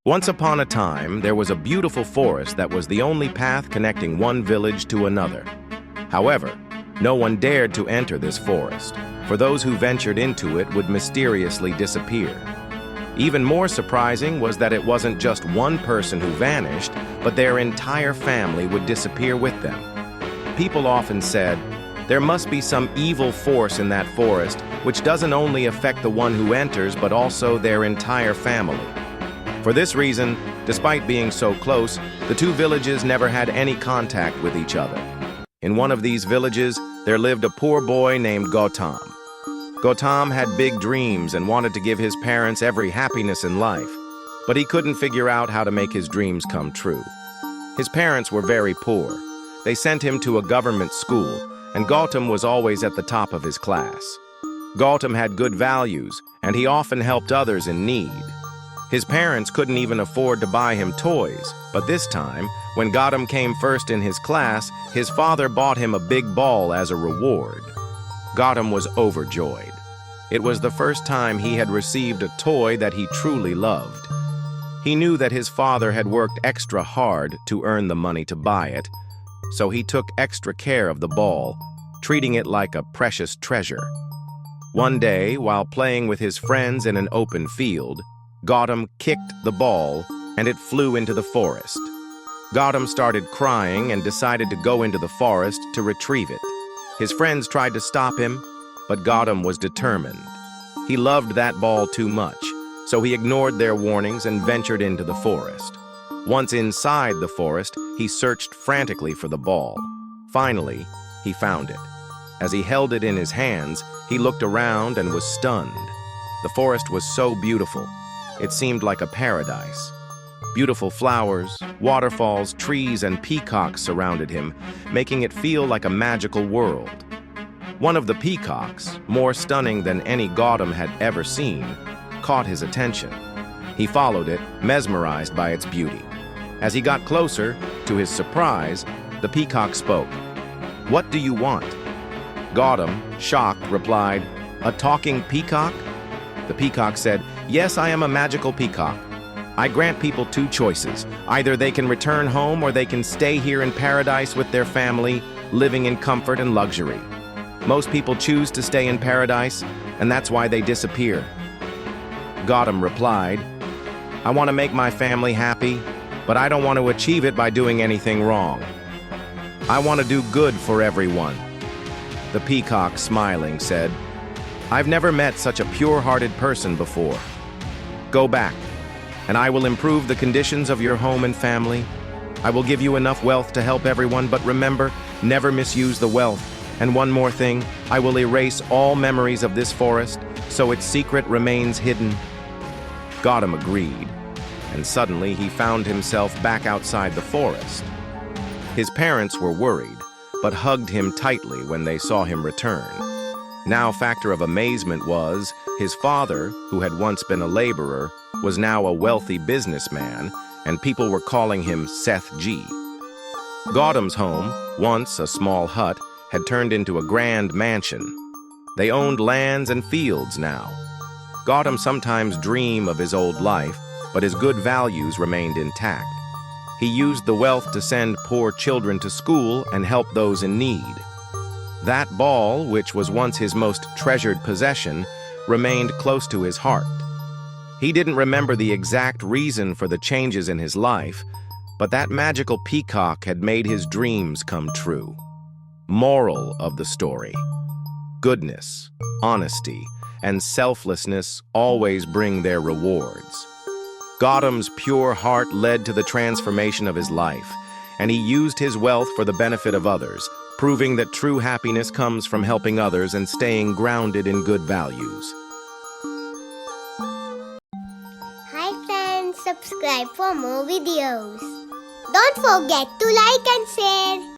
Once upon a time, there was a beautiful forest that was the only path connecting one village to another. However, no one dared to enter this forest, for those who ventured into it would mysteriously disappear. Even more surprising was that it wasn't just one person who vanished, but their entire family would disappear with them. People often said, there must be some evil force in that forest which doesn't only affect the one who enters but also their entire family. For this reason, despite being so close, the two villages never had any contact with each other. In one of these villages, there lived a poor boy named Gautam. Gautam had big dreams and wanted to give his parents every happiness in life, but he couldn't figure out how to make his dreams come true. His parents were very poor. They sent him to a government school, and Gautam was always at the top of his class. Gautam had good values, and he often helped others in need. His parents couldn't even afford to buy him toys, but this time, when Gautam came first in his class, his father bought him a big ball as a reward. Gautam was overjoyed. It was the first time he had received a toy that he truly loved. He knew that his father had worked extra hard to earn the money to buy it, so he took extra care of the ball, treating it like a precious treasure. One day, while playing with his friends in an open field, Gautam kicked the ball, and it flew into the forest. Gautam started crying and decided to go into the forest to retrieve it. His friends tried to stop him, but Gautam was determined. He loved that ball too much, so he ignored their warnings and ventured into the forest. Once inside the forest, he searched frantically for the ball. Finally, he found it. As he held it in his hands, he looked around and was stunned. The forest was so beautiful. It seemed like a paradise. Beautiful flowers, waterfalls, trees, and peacocks surrounded him, making it feel like a magical world. One of the peacocks, more stunning than any Gautam had ever seen, caught his attention. He followed it, mesmerized by its beauty. As he got closer, to his surprise, the peacock spoke. "What do you want?" Gautam, shocked, replied, "A talking peacock?" The peacock said, "Yes, I am a magical peacock. I grant people two choices. Either they can return home or they can stay here in paradise with their family, living in comfort and luxury. Most people choose to stay in paradise, and that's why they disappear." Gautam replied, "I want to make my family happy, but I don't want to achieve it by doing anything wrong. I want to do good for everyone." The peacock, smiling, said, "I've never met such a pure-hearted person before. Go back, and I will improve the conditions of your home and family. I will give you enough wealth to help everyone, but remember, never misuse the wealth. And one more thing, I will erase all memories of this forest, so its secret remains hidden." Gautam agreed, and suddenly he found himself back outside the forest. His parents were worried, but hugged him tightly when they saw him return. Now, factor of amazement was, his father, who had once been a laborer, was now a wealthy businessman, and people were calling him Seth G. Gautam's home, once a small hut, had turned into a grand mansion. They owned lands and fields now. Gautam sometimes dreamed of his old life, but his good values remained intact. He used the wealth to send poor children to school and help those in need. That ball, which was once his most treasured possession, remained close to his heart. He didn't remember the exact reason for the changes in his life, but that magical peacock had made his dreams come true. Moral of the story: goodness, honesty, and selflessness always bring their rewards. Gautam's pure heart led to the transformation of his life, and he used his wealth for the benefit of others, proving that true happiness comes from helping others and staying grounded in good values. Hi friends, subscribe for more videos. Don't forget to like and share.